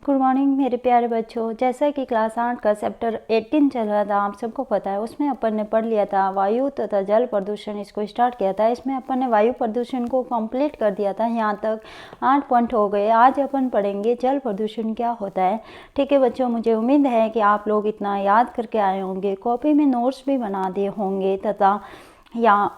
Good morning मेरे प्यारे बच्चों। जैसा कि क्लास 8 का चैप्टर 18 चल रहा था, आप सबको पता है, उसमें अपन ने पढ़ लिया था वायु तथा जल प्रदूषण। इसको स्टार्ट किया था। इसमें अपन ने वायु प्रदूषण को कंप्लीट कर दिया था। यहाँ तक 8 पॉइंट हो गए। आज अपन पढ़ेंगे जल प्रदूषण क्या होता है। ठीक है बच्चों, मुझे उम्मीद है कि आप लोग इतना याद करके आए होंगे, कॉपी में नोट्स भी बना दिए होंगे तथा या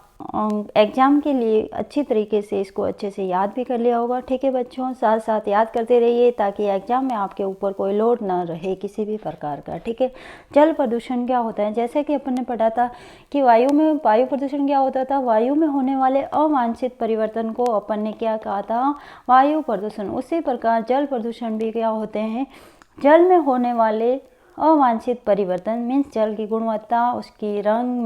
एग्ज़ाम के लिए अच्छी तरीके से इसको अच्छे से याद भी कर लिया होगा। ठीक है बच्चों, साथ साथ याद करते रहिए ताकि एग्ज़ाम में आपके ऊपर कोई लोड ना रहे किसी भी प्रकार का। ठीक है, जल प्रदूषण क्या होता है? जैसे कि अपन ने पढ़ा था कि वायु प्रदूषण क्या होता था। वायु में होने वाले अवांछित परिवर्तन को अपन ने क्या कहा था? वायु प्रदूषण। उसी प्रकार जल प्रदूषण भी क्या होते हैं? जल में होने वाले अवांछित परिवर्तन मीन्स जल की गुणवत्ता, उसकी रंग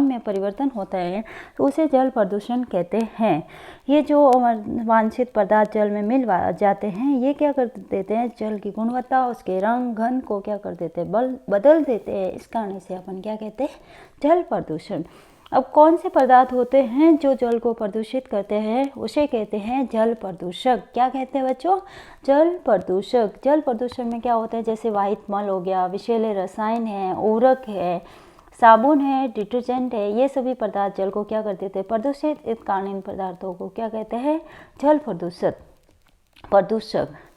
में परिवर्तन होता है तो उसे जल प्रदूषण कहते हैं। ये जो अवांछित पदार्थ जल में मिल जाते हैं, ये क्या कर देते हैं? जल की गुणवत्ता, उसके रंग घन को क्या कर देते हैं? बदल देते हैं। इस कारण से अपन क्या कहते हैं? जल प्रदूषण। अब कौन से पदार्थ होते हैं जो जल को प्रदूषित करते हैं? उसे कहते हैं जल प्रदूषक। क्या कहते हैं बच्चों? जल प्रदूषक। जल प्रदूषण में क्या होता है? जैसे वाहित मल हो गया, विषैले रसायन है, उर्वरक है, साबुन है, डिटर्जेंट है, ये सभी पदार्थ जल को क्या कर देते हैं? प्रदूषित। इस कारण इन पदार्थों को क्या कहते हैं? जल प्रदूषक।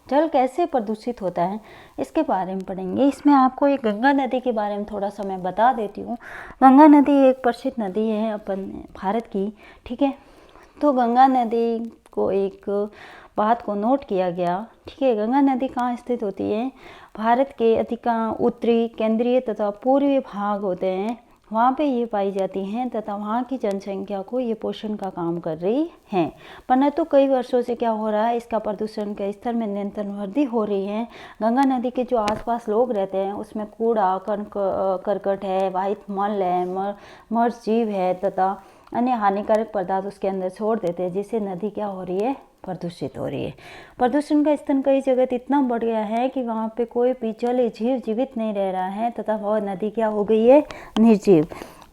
जल कैसे प्रदूषित होता है इसके बारे में पढ़ेंगे। इसमें आपको एक गंगा नदी के बारे में थोड़ा सा मैं बता देती हूँ। गंगा नदी एक प्रसिद्ध नदी है अपन भारत की। ठीक है, तो गंगा नदी को एक बात को नोट किया गया। ठीक है, गंगा नदी कहाँ स्थित होती है? भारत के अधिकांश उत्तरी, केंद्रीय तथा पूर्वी भाग होते हैं, वहाँ पे ये पाई जाती हैं तथा वहाँ की जनसंख्या को ये पोषण का काम कर रही हैं। परंतु कई वर्षों से क्या हो रहा है? इसका प्रदूषण के स्तर में निरंतर वृद्धि हो रही है। गंगा नदी के जो आसपास लोग रहते हैं उसमें कूड़ा करकट है, वाहित मल है, मर जीव है तथा अन्य हानिकारक पदार्थ उसके अंदर छोड़ देते हैं, जिससे नदी क्या हो रही है? प्रदूषित हो रही है। प्रदूषण का स्तर कई जगह इतना बढ़ गया है कि वहाँ पे कोई भी जलीय जीव जीवित नहीं रह रहा है तथा वह नदी क्या हो गई है? निर्जीव।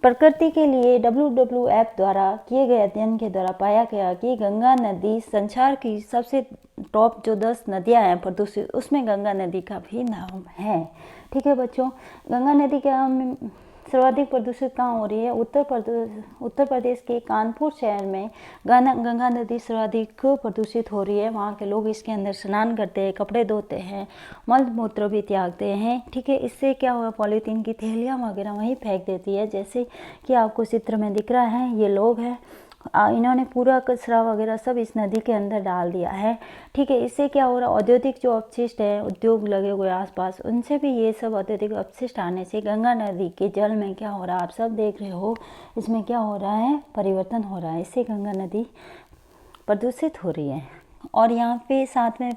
प्रकृति के लिए WWF द्वारा किए गए अध्ययन के द्वारा पाया गया कि गंगा नदी संसार की सबसे टॉप जो 10 नदियाँ हैं प्रदूषित, उसमें गंगा नदी का भी नाम है। ठीक है बच्चों, गंगा नदी का सर्वाधिक प्रदूषित कहाँ हो रही है? उत्तर प्रदेश के कानपुर शहर में गंगा नदी सर्वाधिक प्रदूषित हो रही है। वहाँ के लोग इसके अंदर स्नान करते हैं, कपड़े धोते हैं, मल मूत्र भी त्यागते हैं। ठीक है, इससे क्या हुआ? पॉलीथीन की थैलियाँ वगैरह वहीं फेंक देती है। जैसे कि आपको चित्र में दिख रहा है, ये लोग हैं, इन्होंने पूरा कचरा वगैरह सब इस नदी के अंदर डाल दिया है। ठीक है, इससे क्या हो रहा है? औद्योगिक जो अपशिष्ट है, उद्योग लगे हुए आसपास, उनसे भी ये सब औद्योगिक अपशिष्ट आने से गंगा नदी के जल में क्या हो रहा है? आप सब देख रहे हो, इसमें क्या हो रहा है? परिवर्तन हो रहा है। इससे गंगा नदी प्रदूषित हो रही है। और यहाँ पे साथ में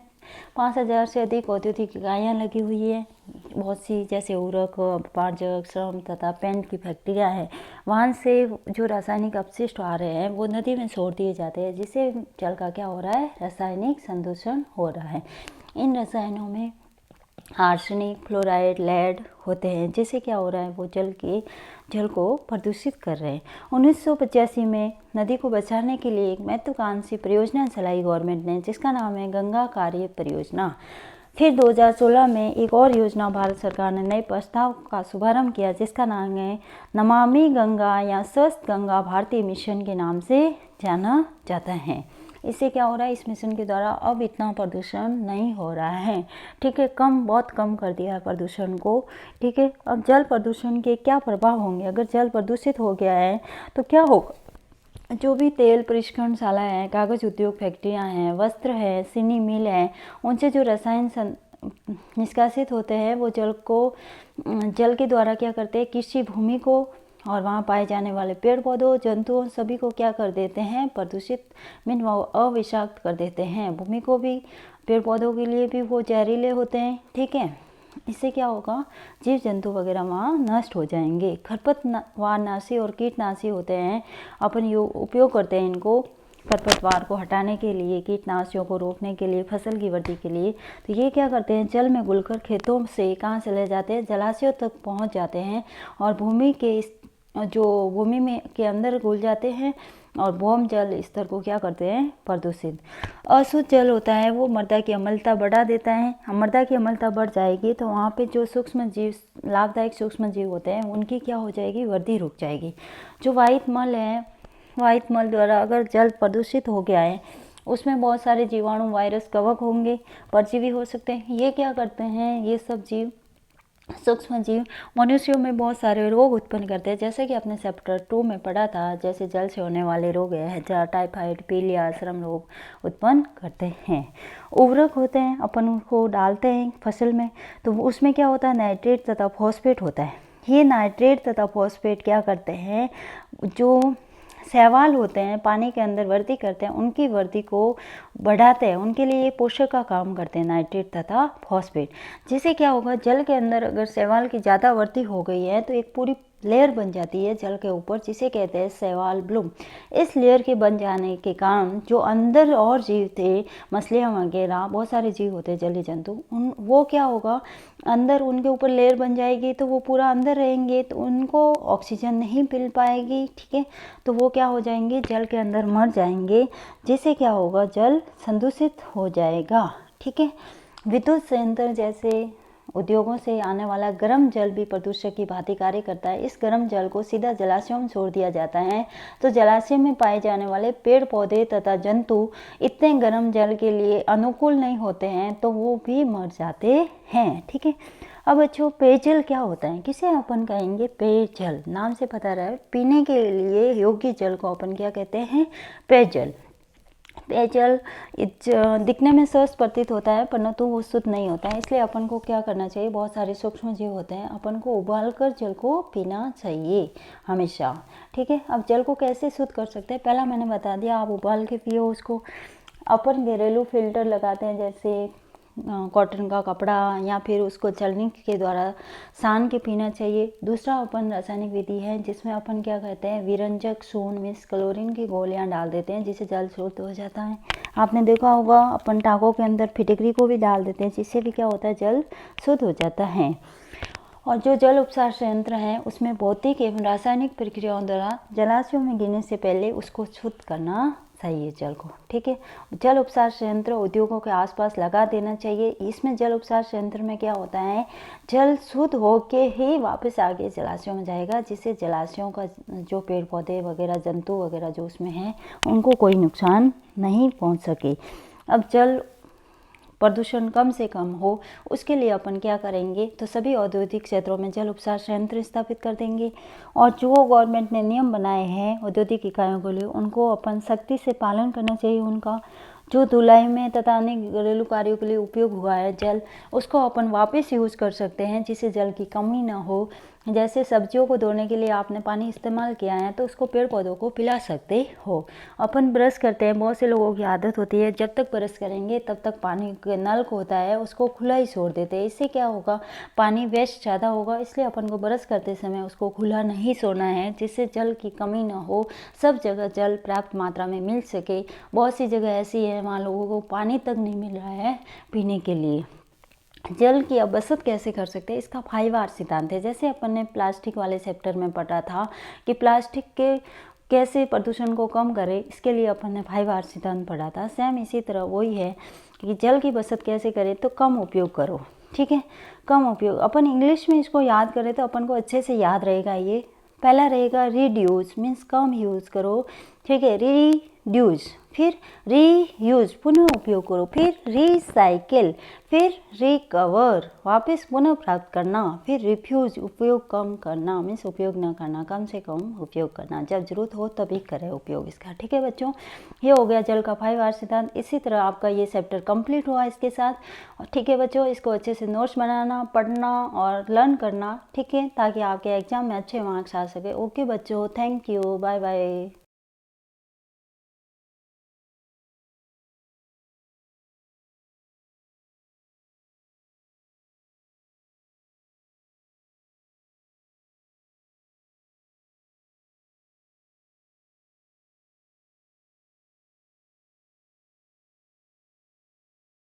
5000 से अधिक औद्योगिक इकाइयाँ लगी हुई है। बहुत सी जैसे उर्वरक, पारजक, श्रम तथा पेंट की फैक्ट्रियाँ हैं। वहाँ से जो रासायनिक अपशिष्ट आ रहे हैं वो नदी में छोड़ दिए जाते हैं, जिससे जल का क्या हो रहा है? रासायनिक संदूषण हो रहा है। इन रसायनों में आर्सेनिक, फ्लोराइड, लेड होते हैं, जिससे क्या हो रहा है? वो जल को प्रदूषित कर रहे हैं। 1985 में नदी को बचाने के लिए एक महत्वाकांक्षी परियोजना चलाई गवर्नमेंट ने, जिसका नाम है गंगा कार्य परियोजना। फिर 2016 में एक और योजना भारत सरकार ने नए प्रस्ताव का शुभारंभ किया, जिसका नाम है नमामि गंगा या स्वच्छ गंगा भारतीय मिशन के नाम से जाना जाता है। इससे क्या हो रहा है? इस मिशन के द्वारा अब इतना प्रदूषण नहीं हो रहा है। ठीक है, बहुत कम कर दिया है प्रदूषण को। ठीक है, अब जल प्रदूषण के क्या प्रभाव होंगे? अगर जल प्रदूषित हो गया है तो क्या होगा? जो भी तेल परिष्करणशाला है, कागज उद्योग फैक्ट्रियां हैं, वस्त्र है, चीनी मिल है, उनसे जो रसायन निष्कासित होते हैं वो जल के द्वारा क्या करते हैं? कृषि भूमि को और वहाँ पाए जाने वाले पेड़ पौधों, जंतुओं सभी को क्या कर देते हैं? प्रदूषित मीन अविषाक्त कर देते हैं। भूमि को भी, पेड़ पौधों के लिए भी वो जहरीले होते हैं। ठीक है, इससे क्या होगा? जीव जंतु वगैरह वहाँ नष्ट हो जाएंगे। खरपतवारनाशी और कीटनाशी होते हैं, अपन उपयोग करते हैं इनको खरपतवार को हटाने के लिए, कीटनाशियों को रोकने के लिए, फसल की वृद्धि के लिए। तो ये क्या करते हैं? जल में घुलकर खेतों से कहाँ चले जाते हैं? जलाशयों तक पहुँच जाते हैं और भूमि में के अंदर घुल जाते हैं और भौम जल स्तर को क्या करते हैं, प्रदूषित। अशुद्ध जल होता है वो मृदा की अम्लता बढ़ा देता है। मृदा की अम्लता बढ़ जाएगी तो वहाँ पे जो सूक्ष्म जीव, लाभदायक सूक्ष्म जीव होते हैं, उनकी क्या हो जाएगी, वृद्धि रुक जाएगी। जो वाहित मल है, वाहित मल द्वारा अगर जल प्रदूषित हो गया है, उसमें बहुत सारे जीवाणु, वायरस, कवक होंगे, परजीवी हो सकते हैं। ये क्या करते हैं, ये सब जीव, सूक्ष्म जीव मनुष्यों में बहुत सारे रोग उत्पन्न करते हैं, जैसे कि अपने चैप्टर 2 में पढ़ा था, जैसे जल से होने वाले रोग है, हैजा, टाइफाइड, पीलिया, श्रम रोग उत्पन्न करते हैं। उर्वरक होते हैं, अपन उनको डालते हैं फसल में, तो उसमें क्या होता है, नाइट्रेट तथा फॉस्फेट होता है। ये नाइट्रेट तथा फॉस्फेट क्या करते हैं, जो शैवाल होते हैं, पानी के अंदर वृद्धि करते हैं, उनकी वृद्धि को बढ़ाते हैं, उनके लिए ये पोषक का काम करते हैं, नाइट्रेट तथा फॉस्फेट। जिससे क्या होगा, जल के अंदर अगर शैवाल की ज़्यादा वृद्धि हो गई है तो एक पूरी लेयर बन जाती है जल के ऊपर, जिसे कहते हैं शैवाल ब्लूम। इस लेयर के बन जाने के कारण जो अंदर और जीव थे, मछलियाँ वगैरह, बहुत सारे जीव होते हैं, जलीय जंतु, वो क्या होगा, अंदर उनके ऊपर लेयर बन जाएगी तो वो पूरा अंदर रहेंगे, तो उनको ऑक्सीजन नहीं मिल पाएगी, ठीक है, तो वो क्या हो जाएंगे, जल के अंदर मर जाएंगे, जिससे क्या होगा, जल संदूषित हो जाएगा, ठीक है। विद्युत संयंत्र जैसे उद्योगों से आने वाला गर्म जल भी प्रदूषक की भांति कार्य करता है। इस गर्म जल को सीधा जलाशयों में छोड़ दिया जाता है, तो जलाशय में पाए जाने वाले पेड़ पौधे तथा जंतु इतने गर्म जल के लिए अनुकूल नहीं होते हैं, तो वो भी मर जाते हैं, ठीक है। अब बच्चों, पेयजल क्या होता है, किसे अपन कहेंगे, पेयजल। नाम से पता रहा है, पीने के लिए योग्य जल को अपन क्या कहते हैं, पेयजल। पेयजल दिखने में स्वस्थ प्रतीत होता है, परंतु वो शुद्ध नहीं होता है, इसलिए अपन को क्या करना चाहिए, बहुत सारे सूक्ष्म जीव होते हैं, अपन को उबाल कर जल को पीना चाहिए हमेशा, ठीक है। अब जल को कैसे शुद्ध कर सकते हैं, पहला मैंने बता दिया, आप उबाल के पियो उसको। अपन घरेलू फिल्टर लगाते हैं, जैसे कॉटन का कपड़ा, या फिर उसको छलनी के द्वारा सान के पीना चाहिए। दूसरा अपन रासायनिक विधि है, जिसमें अपन क्या कहते हैं, विरंजक, सोन, मिस, क्लोरीन की गोलियां डाल देते हैं, जिससे जल शुद्ध हो जाता है। आपने देखा होगा, अपन टाँकों के अंदर फिटकरी को भी डाल देते हैं, जिससे भी क्या होता है, जल शुद्ध हो जाता है। और जो जल उपचार संयंत्र हैं, उसमें भौतिक एवं रासायनिक प्रक्रियाओं द्वारा जलाशयों में गिरने से पहले उसको शुद्ध करना चाहिए जल को, ठीक है। जल उपचार संयंत्र उद्योगों के आसपास लगा देना चाहिए। इसमें जल उपचार संयंत्र में क्या होता है, जल शुद्ध होके ही वापस आगे जलाशयों में जाएगा, जिससे जलाशयों का जो पेड़ पौधे वगैरह, जंतु वगैरह जो उसमें हैं, उनको कोई नुकसान नहीं पहुंच सके। अब जल प्रदूषण कम से कम हो, उसके लिए अपन क्या करेंगे, तो सभी औद्योगिक क्षेत्रों में जल उपचार संयंत्र स्थापित कर देंगे। और जो गवर्नमेंट ने नियम बनाए हैं औद्योगिक इकाइयों के लिए, उनको अपन सख्ती से पालन करना चाहिए उनका। जो धुलाई में तथा अन्य घरेलू कार्यों के लिए उपयोग हुआ है जल, उसको अपन वापस यूज़ कर सकते हैं, जिससे जल की कमी ना हो। जैसे सब्जियों को धोने के लिए आपने पानी इस्तेमाल किया है, तो उसको पेड़ पौधों को पिला सकते हो। अपन ब्रश करते हैं, बहुत से लोगों की आदत होती है, जब तक ब्रश करेंगे तब तक पानी के नल को होता है उसको खुला ही छोड़ देते हैं। इससे क्या होगा, पानी वेस्ट ज़्यादा होगा, इसलिए अपन को ब्रश करते समय उसको खुला नहीं छोड़ना है, जिससे जल की कमी ना हो, सब जगह जल पर्याप्त मात्रा में मिल सके। बहुत सी जगह ऐसी है वहाँ लोगों को पानी तक नहीं मिल रहा है पीने के लिए। जल की अब बचत कैसे कर सकते हैं, इसका 5R सिद्धांत है। जैसे अपन ने प्लास्टिक वाले चैप्टर में पढ़ा था कि प्लास्टिक के कैसे प्रदूषण को कम करें, इसके लिए अपन ने 5R सिद्धांत पढ़ा था। सेम इसी तरह वही है कि जल की बचत कैसे करें, तो कम उपयोग करो, ठीक है, कम उपयोग। अपन इंग्लिश में इसको याद करें तो अपन को अच्छे से याद रहेगा। ये पहला रहेगा रिड्यूस, मीन्स कम यूज़ करो, ठीक है, रिड्यूस, फिर रीयूज, पुनः उपयोग करो, फिर रिसाइकिल, फिर रिकवर, वापस पुनः प्राप्त करना, फिर रिफ्यूज, उपयोग कम करना, मीन्स उपयोग न करना, कम से कम उपयोग करना, जब जरूरत हो तभी करें उपयोग इसका, ठीक है बच्चों। ये हो गया जल का 5R सिद्धांत। इसी तरह आपका ये चैप्टर कंप्लीट हुआ इसके साथ, ठीक है बच्चों। इसको अच्छे से नोट्स बनाना, पढ़ना और लर्न करना, ठीक है, ताकि आपके एग्जाम में अच्छे मार्क्स आ सके। ओके बच्चों, थैंक यू, बाय बाय।